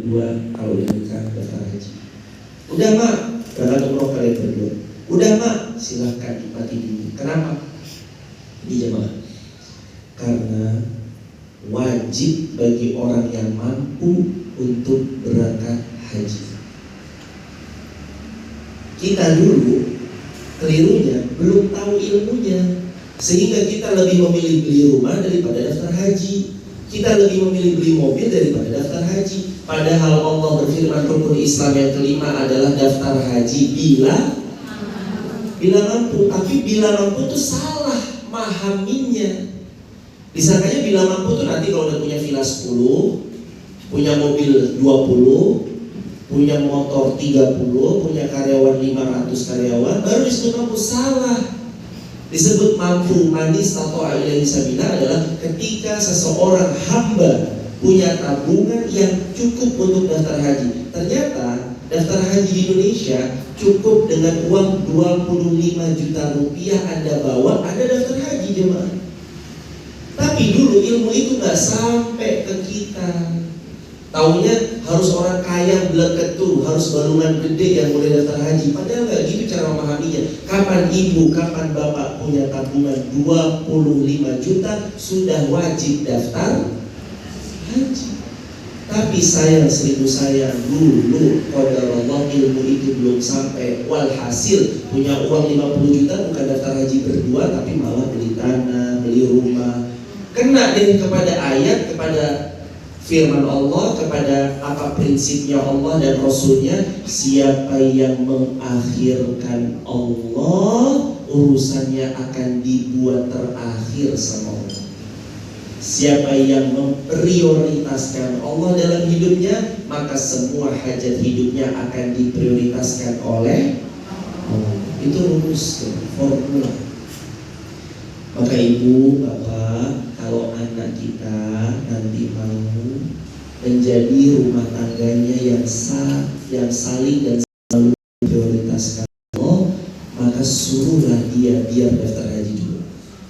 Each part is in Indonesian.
berdua kalau udah nikah daftar haji. Udah mak, berangkat umroh kalian berdua. Udah mak, silahkan nikmati dulu. Kenapa? Ini jemaah, karena wajib bagi orang yang mampu untuk berangkat haji. Kita dulu kelirunya belum tahu ilmunya, sehingga kita lebih memilih beli rumah daripada daftar haji. Kita lebih memilih beli mobil daripada daftar haji. Padahal Allah berfirman rukun Islam yang kelima adalah daftar haji bila mampu. Tapi bila mampu itu salah memahaminya. Disangkanya bila mampu tuh nanti kalau udah punya villa 10, punya mobil 20, punya motor 30, punya karyawan 500 karyawan, baru disebut mampu. Salah. Disebut mampu manis atau ilaihi sabila adalah ketika seseorang hamba punya tabungan yang cukup untuk daftar haji. Ternyata daftar haji di Indonesia cukup dengan uang 25 juta rupiah Anda bawa, Anda daftar haji jemaah. Tapi dulu ilmu itu gak sampai ke kita. Taunya harus orang kaya beleket tuh, harus balungan gede yang boleh daftar haji. Padahal gak gitu cara memahaminya. Kapan ibu, kapan bapak punya tabungan 25 juta sudah wajib daftar haji. Tapi sayang, seribu sayang, dulu qadarullah ilmu itu belum sampai. Walhasil punya uang 50 juta bukan daftar haji berdua, tapi malah beli tanah, beli rumah. Kena deh kepada ayat, kepada firman Allah, kepada apa prinsipnya Allah dan Rasulnya. Siapa yang mengakhirkan Allah, urusannya akan dibuat terakhir sama Allah. Siapa yang memprioritaskan Allah dalam hidupnya, maka semua hajat hidupnya akan diprioritaskan oleh Allah. Itu rumus, formula. Maka ibu, bapak, kalau anak kita nanti mau menjadi rumah tangganya yang saling dan selalu prioritaskan Allah, maka suruhlah dia biar daftar haji dulu.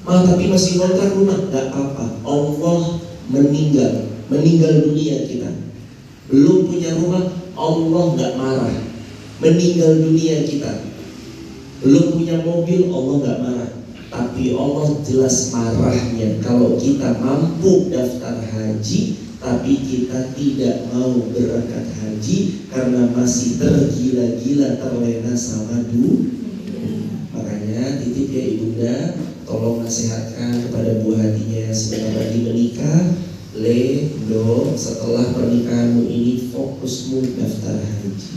Tapi masih ngontrak rumah, gak apa-apa. Allah meninggal dunia kita, belum punya rumah, Allah gak marah. Meninggal dunia kita, belum punya mobil, Allah gak marah. Tapi Allah jelas marahnya kalau kita mampu daftar haji, tapi kita tidak mau berangkat haji karena masih tergila-gila terlena sama dunia. Makanya titip ya ibunda, tolong nasihatkan kepada buah hatinya yang sebentar lagi menikah. Setelah pernikahanmu ini fokusmu daftar haji.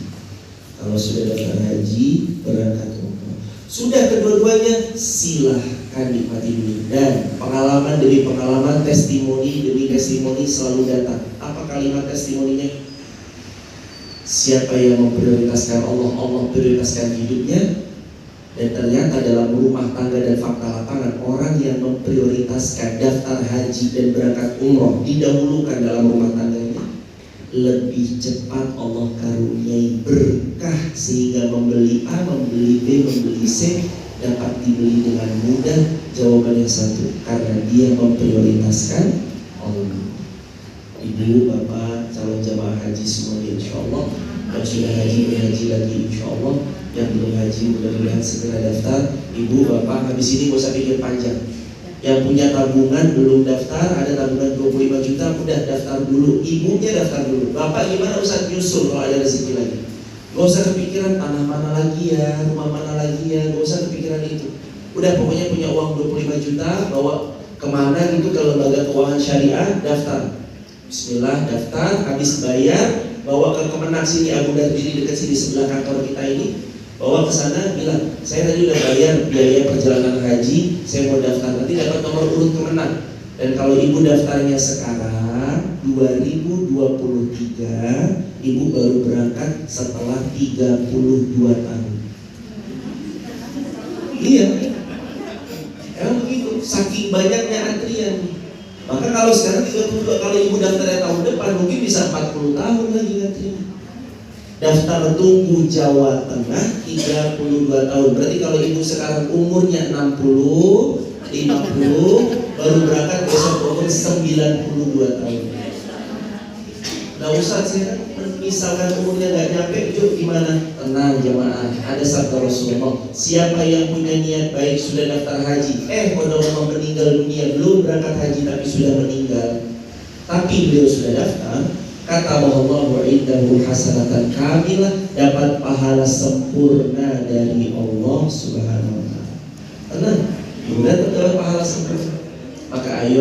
Kalau sudah daftar haji, berangkat umroh. Sudah kedua-duanya, silahkan nikmati dulu. Dan pengalaman demi pengalaman, testimoni demi testimoni selalu datang. Apa kalimat testimoninya? Siapa yang memprioritaskan Allah, Allah prioritaskan hidupnya. Dan ternyata dalam rumah tangga dan fakta lapangan, orang yang memprioritaskan daftar haji dan berangkat umroh didahulukan dalam rumah tangganya, lebih cepat Allah karuniai berkah sehingga membeli A, membeli B, membeli C dapat dibeli dengan mudah. Jawabannya satu, karena dia memprioritaskan Allah. Ibu, bapak, calon jamaah haji semuanya insya Allah, yang sudah haji berhaji lagi insya Allah, yang belum haji mudah-mudahan segera daftar. Ibu, bapak, habis ini gak usah pikir panjang. Yang punya tabungan belum daftar, ada tabungan 25 juta, udah daftar dulu. Ibunya daftar dulu. Bapak gimana Ustaz, nyusul kalau ada rezeki lagi. Gak usah kepikiran tanah mana lagi ya, rumah mana lagi ya, gak usah kepikiran itu. Udah pokoknya punya uang 25 juta, bawa kemana gitu ke lembaga keuangan syariah, daftar. Bismillah, daftar, habis bayar, bawa ke Kemenang sini, Abu Dhabi dekat sini sebelah kantor kita ini. Bawa ke sana, bilang, saya tadi udah bayar biaya perjalanan haji, saya mau daftar, nanti dapat nomor urut kemenang. Dan kalau ibu daftarnya sekarang 2023, ibu baru berangkat setelah 32 tahun. Iya, emang begitu, saking banyaknya antrian. Maka kalau sekarang 32, kalau ibu daftarnya tahun depan, mungkin bisa 40 tahun lagi antrian. Daftar tunggu Jawa Tengah 32 tahun. Berarti kalau ibu sekarang umurnya 60, 50, baru berangkat besok umur 92 tahun. Nah Ustaz, saya kan misalkan umurnya nggak nyampe, yuk gimana? Tenang jamaah, ada sabda Rasulullah, siapa yang punya niat baik sudah daftar haji, pada mau meninggal dunia, belum berangkat haji tapi sudah meninggal, tapi beliau sudah daftar, kata Allahu indahu hasanatan kamilah, dapat pahala sempurna dari Allah Subhanahu wa taala. Tenang, mudah dapat pahala sempurna. Maka ayo